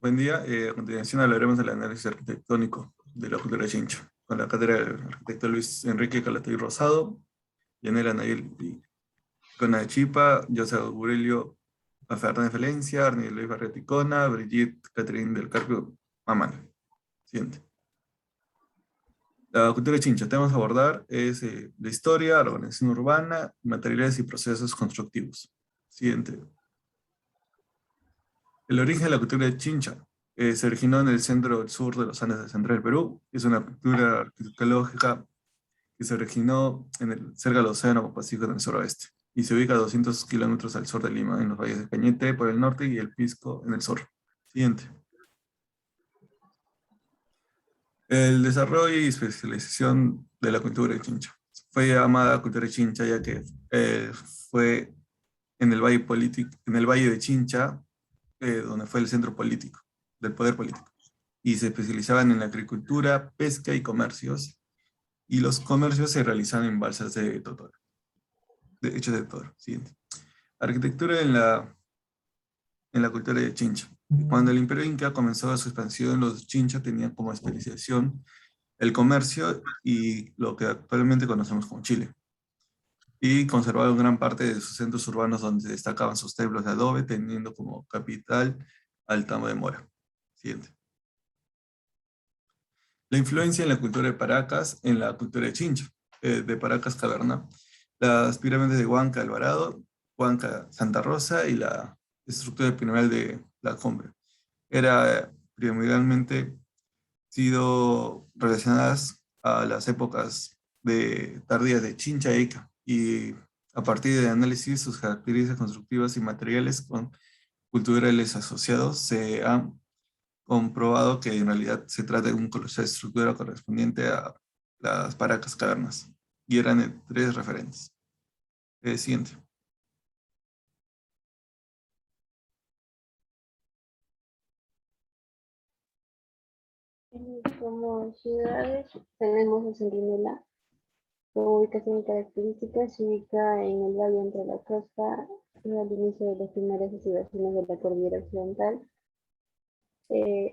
Buen día. A continuación hablaremos del análisis arquitectónico de la cultura Chincha, con la cátedra del arquitecto Luis Enrique Calatay Rosado, Yanela Nayel y Icona de Chipa, José Aurelio Fernández Valencia, Arnil Luis Barreticona, Brigitte Catherine del Carpio Mamán. Siguiente. La cultura Chincha, temas a abordar es la historia, la organización urbana, materiales y procesos constructivos. Siguiente. El origen de la cultura de Chincha se originó en el centro del sur de los Andes de central del Perú. Es una cultura arqueológica que se originó cerca del Océano Pacífico en el suroeste y se ubica a 200 kilómetros al sur de Lima, en los valles de Cañete por el norte y el Pisco en el sur. Siguiente. El desarrollo y especialización de la cultura de Chincha. Fue llamada cultura de Chincha ya que fue en el valle político, en el valle de Chincha, donde fue el centro político, del poder político. Y se especializaban en la agricultura, pesca y comercios, y los comercios se realizaban en balsas de Totora, de hechos de Toro. Siguiente. Arquitectura en la cultura de Chincha. Cuando el imperio inca comenzó su expansión, los Chincha tenían como especialización el comercio y lo que actualmente conocemos como Chile. Y conservaron gran parte de sus centros urbanos donde destacaban sus templos de adobe, teniendo como capital Altamo de Mora. Siguiente. La influencia en la cultura de Paracas, en la cultura de Chincha, de Paracas Caverna, las pirámides de Huanca Alvarado, Huanca Santa Rosa y la estructura piramidal de la Cumbre. Era primordialmente sido relacionadas a las épocas tardías de Chincha e Ica y a partir de análisis sus características constructivas y materiales con culturales asociados se han comprobado que en realidad se trata de un colosal estructura correspondiente a las Paracas Cavernas, y eran tres referentes. Siguiente. Como ciudades tenemos a Centinela, su ubicación y características se ubica en el valle entre la costa y al inicio de las primeras estribaciones de la cordillera occidental.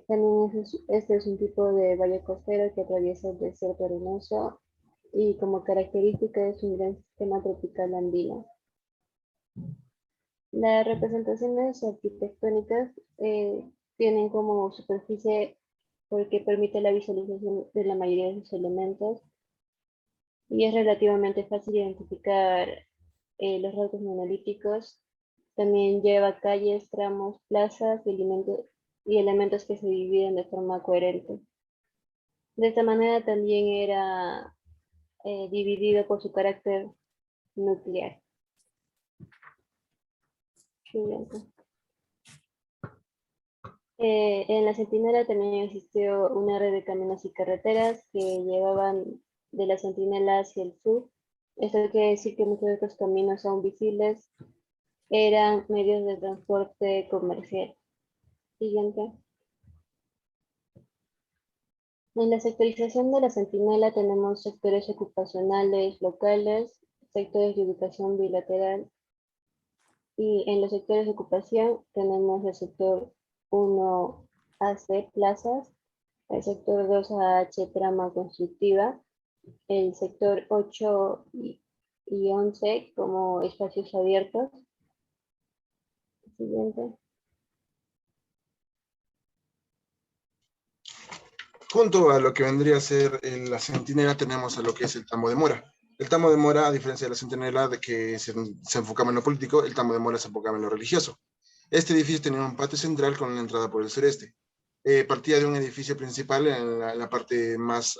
También este es un tipo de valle costero que atraviesa el desierto arenoso y como característica es un gran sistema tropical andino. Las representaciones arquitectónicas tienen como superficie porque permite la visualización de la mayoría de sus elementos y es relativamente fácil identificar los rasgos monolíticos. También lleva calles, tramos, plazas y elementos que se dividen de forma coherente. De esta manera también era dividido por su carácter nuclear. Siguiente. En la Centinela también existió una red de caminos y carreteras que llevaban de la Centinela hacia el sur. Esto quiere decir que muchos de estos caminos aún visibles eran medios de transporte comercial. Siguiente. En la sectorización de la Centinela tenemos sectores ocupacionales locales, sectores de ubicación bilateral y en los sectores de ocupación tenemos el sector 1AC plazas, el sector 2AH trama constructiva, el sector 8 y 11 como espacios abiertos. Siguiente. Junto a lo que vendría a ser la Centinela tenemos a lo que es el Tambo de Mora. El Tambo de Mora, a diferencia de la Centinela, de que se enfocaba en lo político, el Tambo de Mora se enfocaba en lo religioso. Este edificio tenía un patio central con una entrada por el sureste. Partía de un edificio principal en la parte más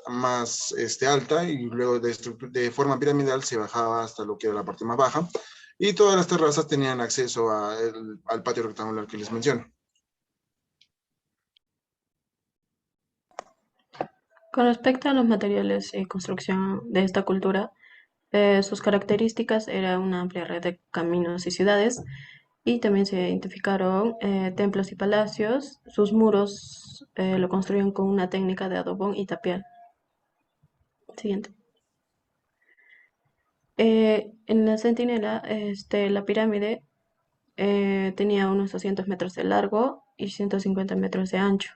alta y luego de forma piramidal se bajaba hasta lo que era la parte más baja y todas las terrazas tenían acceso al patio rectangular que les menciono. Con respecto a los materiales y construcción de esta cultura, sus características eran una amplia red de caminos y ciudades, y también se identificaron templos y palacios. Sus muros lo construyen con una técnica de adobón y tapial. Siguiente. En la centinela, la pirámide tenía unos 200 metros de largo y 150 metros de ancho,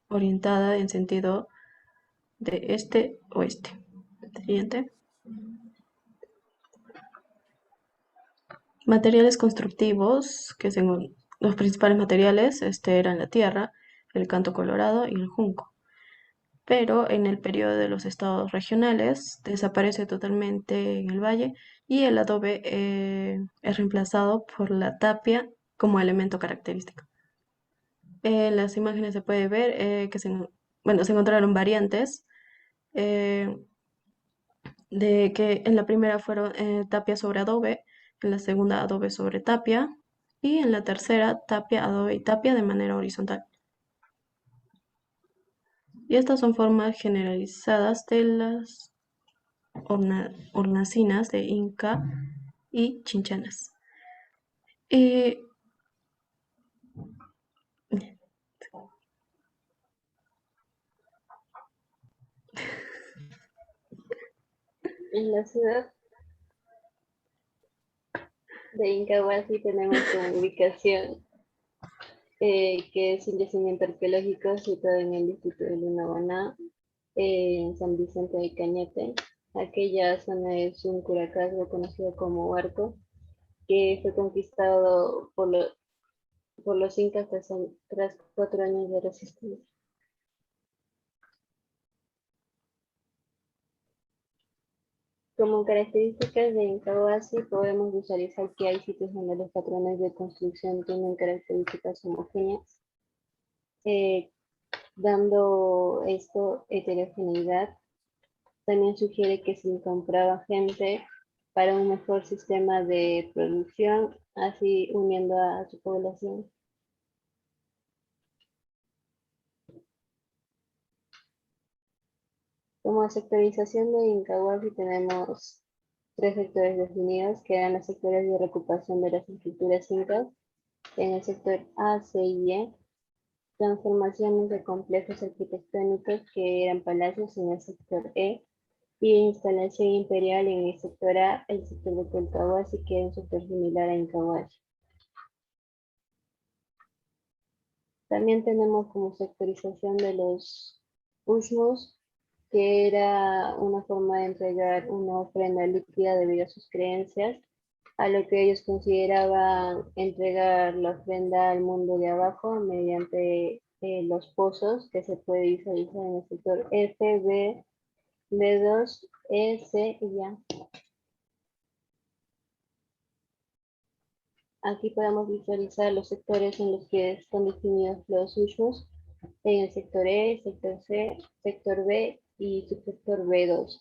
orientada en sentido de este-oeste. Siguiente. Materiales constructivos, que según los principales materiales eran la tierra, el canto colorado y el junco. Pero en el periodo de los estados regionales desaparece totalmente en el valle y el adobe es reemplazado por la tapia como elemento característico. En las imágenes se puede ver bueno, se encontraron variantes eh, de que en la primera fueron tapia sobre adobe, en la segunda adobe sobre tapia y en la tercera tapia, adobe y tapia de manera horizontal. Y estas son formas generalizadas de las hornacinas de Inca y Chinchanas. Y En la ciudad de Incahuasi tenemos como ubicación que es un yacimiento arqueológico situado en el distrito de Lunahuaná, en San Vicente de Cañete. Aquella zona es un curacazgo conocido como Huarco, que fue conquistado por los incas tras 4 años de resistencia. Como características de Incahuasi podemos visualizar que hay sitios donde los patrones de construcción tienen características homogéneas, eh, dando esto heterogeneidad. También sugiere que se compraba gente para un mejor sistema de producción, así uniendo a su población. Como sectorización de Incahuasi tenemos 3 sectores definidos, que eran los sectores de recuperación de las estructuras incas. En el sector A, C y E, transformaciones de complejos arquitectónicos que eran palacios en el sector E, y instalación imperial en el sector A, el sector de Colcahuasi, que era un sector similar a Incahuasi. También tenemos como sectorización de los ushmos, que era una forma de entregar una ofrenda líquida debido a sus creencias, a lo que ellos consideraban entregar la ofrenda al mundo de abajo mediante los pozos que se puede visualizar en el sector F, B, B2, E, C y A. Aquí podemos visualizar los sectores en los que están definidos los usos en el sector E, sector C, sector B y subsector B2.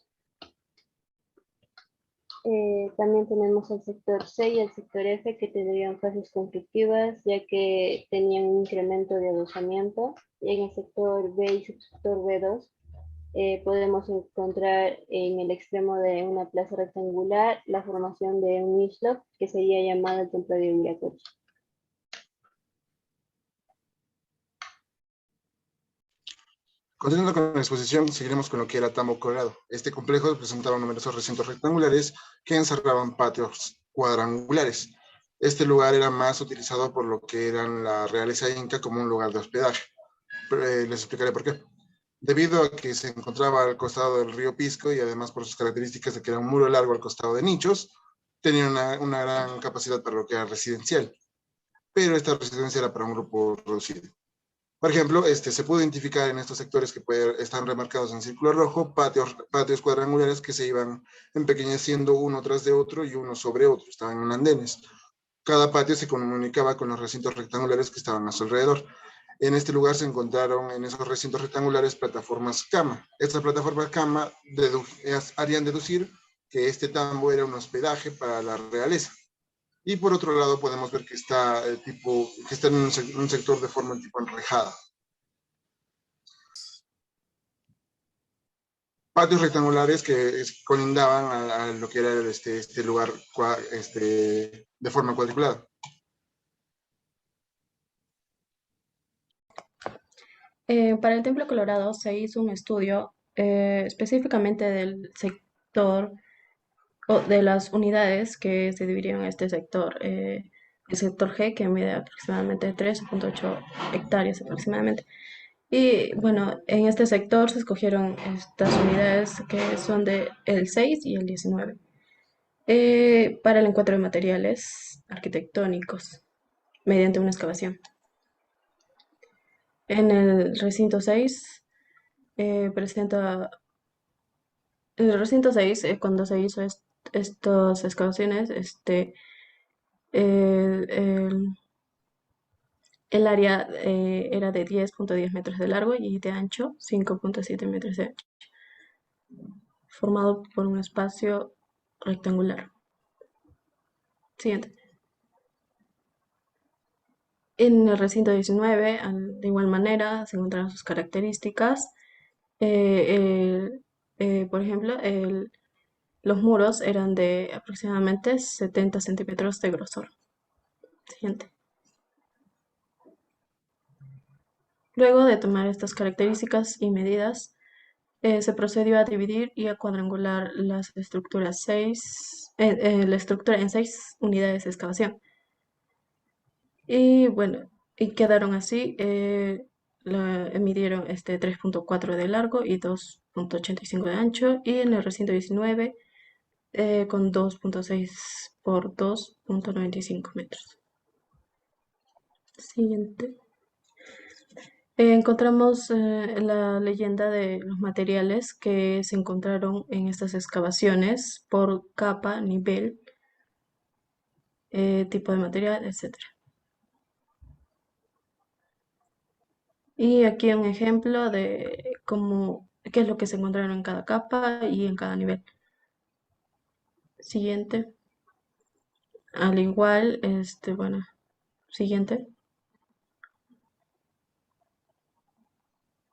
También tenemos el sector C y el sector F, que tendrían fases constructivas ya que tenían un incremento de adosamiento. Y en el sector B y subsector B2 podemos encontrar en el extremo de una plaza rectangular la formación de un islop, que sería llamado el templo de Viracocha. Continuando con la exposición, seguiremos con lo que era Tambo Colorado. Este complejo presentaba numerosos recintos rectangulares que encerraban patios cuadrangulares. Este lugar era más utilizado por lo que eran la realeza inca como un lugar de hospedaje. Les explicaré por qué. Debido a que se encontraba al costado del río Pisco y además por sus características de que era un muro largo al costado de nichos, tenía una gran capacidad para lo que era residencial, pero esta residencia era para un grupo reducido. Por ejemplo, se pudo identificar en estos sectores que están remarcados en círculo rojo, patios cuadrangulares que se iban empequeñeciendo uno tras de otro y uno sobre otro, estaban en andenes. Cada patio se comunicaba con los recintos rectangulares que estaban a su alrededor. En este lugar se encontraron en esos recintos rectangulares plataformas cama. Estas plataformas cama harían deducir que este tambo era un hospedaje para la realeza. Y por otro lado podemos ver que está, en un sector de forma tipo enrejada. Patios rectangulares que colindaban a lo que era este lugar de forma cuadriculada. Para el Templo Colorado se hizo un estudio específicamente del sector o de las unidades que se dividieron en este sector. el sector G, que mide aproximadamente 3.8 hectáreas aproximadamente. Y bueno, en este sector se escogieron estas unidades que son de el 6 y el 19 para el encuentro de materiales arquitectónicos mediante una excavación. En el recinto 6 presenta, en el recinto 6 cuando se hizo estas excavaciones, el, el- el área era de 10.10 metros de largo y de ancho 5.7 metros de ancho, formado por un espacio rectangular. Siguiente. En el recinto 19, de igual manera, se encontraron sus características. Por ejemplo, los muros eran de aproximadamente 70 centímetros de grosor. Siguiente. Luego de tomar estas características y medidas, se procedió a dividir y a cuadrangular las estructuras la estructura en 6 unidades de excavación. Y bueno, y quedaron así, midieron 3.4 de largo y 2.85 de ancho, y en el recinto 19 con 2.6 por 2.95 metros. Siguiente. Encontramos la leyenda de los materiales que se encontraron en estas excavaciones por capa, nivel, tipo de material, etcétera. Y aquí un ejemplo de qué es lo que se encontraron en cada capa y en cada nivel. Siguiente. Al igual, bueno, siguiente.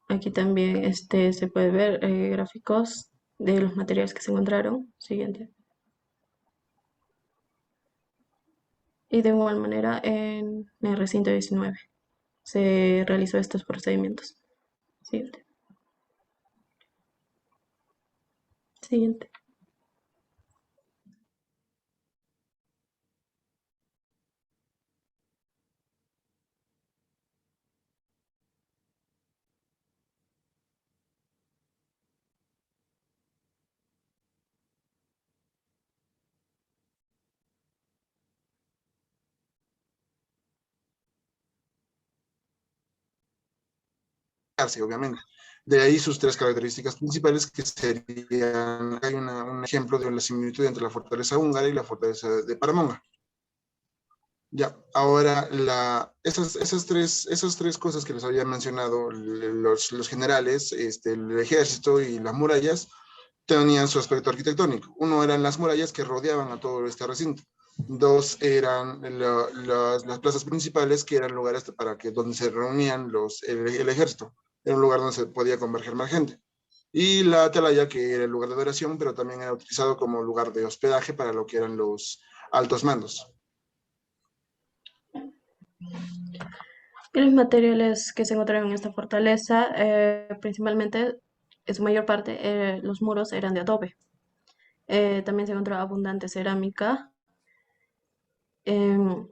Aquí también se puede ver gráficos de los materiales que se encontraron. Siguiente. Y de igual manera en el recinto 19 se realizó estos procedimientos. Siguiente. Siguiente. Obviamente. De ahí sus tres características principales, que serían, hay un ejemplo de una similitud entre la fortaleza húngara y la fortaleza de Paramonga. Ya, ahora esas tres cosas que les había mencionado, los generales, el ejército y las murallas, tenían su aspecto arquitectónico. Uno eran las murallas que rodeaban a todo este recinto. Dos eran las plazas principales, que eran lugares donde se reunían el ejército. Era un lugar donde se podía converger más gente. Y la atalaya, que era el lugar de adoración, pero también era utilizado como lugar de hospedaje para lo que eran los altos mandos. Y los materiales que se encontraron en esta fortaleza, principalmente, en su mayor parte, los muros eran de adobe. También se encontró abundante cerámica. Em,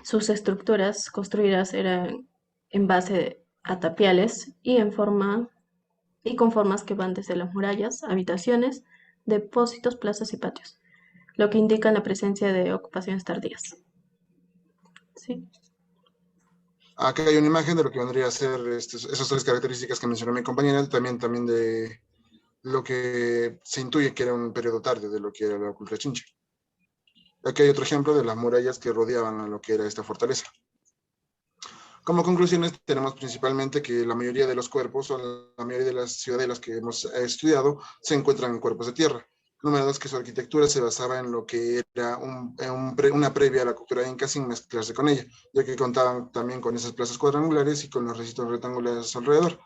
Sus estructuras construidas eran en base a tapiales y con formas que van desde las murallas, habitaciones, depósitos, plazas y patios, lo que indica la presencia de ocupaciones tardías. Sí. Acá hay una imagen de lo que vendría a ser esas tres características que mencionó mi compañera, también de lo que se intuye que era un periodo tarde de lo que era la cultura chincha. Aquí hay otro ejemplo de las murallas que rodeaban a lo que era esta fortaleza. Como conclusiones, tenemos principalmente que la mayoría de los cuerpos, o la mayoría de las ciudadelas que hemos estudiado, se encuentran en cuerpos de tierra. Número dos, que su arquitectura se basaba en lo que era una previa a la cultura inca sin mezclarse con ella, ya que contaban también con esas plazas cuadrangulares y con los recintos rectangulares alrededor.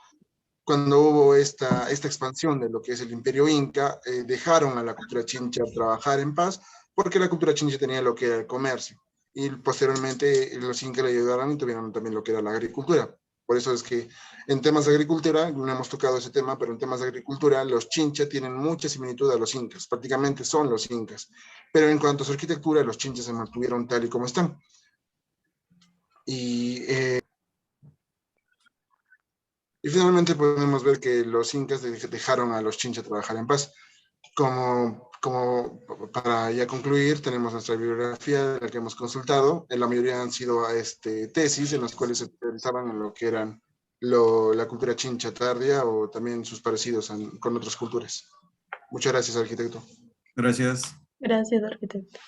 Cuando hubo esta expansión de lo que es el imperio inca, dejaron a la cultura chincha trabajar en paz, porque la cultura chincha tenía lo que era el comercio, y posteriormente los incas le ayudaron y tuvieron también lo que era la agricultura. Por eso es que en temas de agricultura, no hemos tocado ese tema, pero en temas de agricultura los chincha tienen mucha similitud a los incas, prácticamente son los incas, pero en cuanto a su arquitectura, los chinchas se mantuvieron tal y como están. Y, y finalmente podemos ver que los incas dejaron a los chincha trabajar en paz. Como para ya concluir, tenemos nuestra bibliografía de la que hemos consultado. En la mayoría han sido tesis en las cuales se realizaban en lo que eran la cultura chincha tardía o también sus parecidos con otras culturas. Muchas gracias, arquitecto. Gracias. Gracias, arquitecto.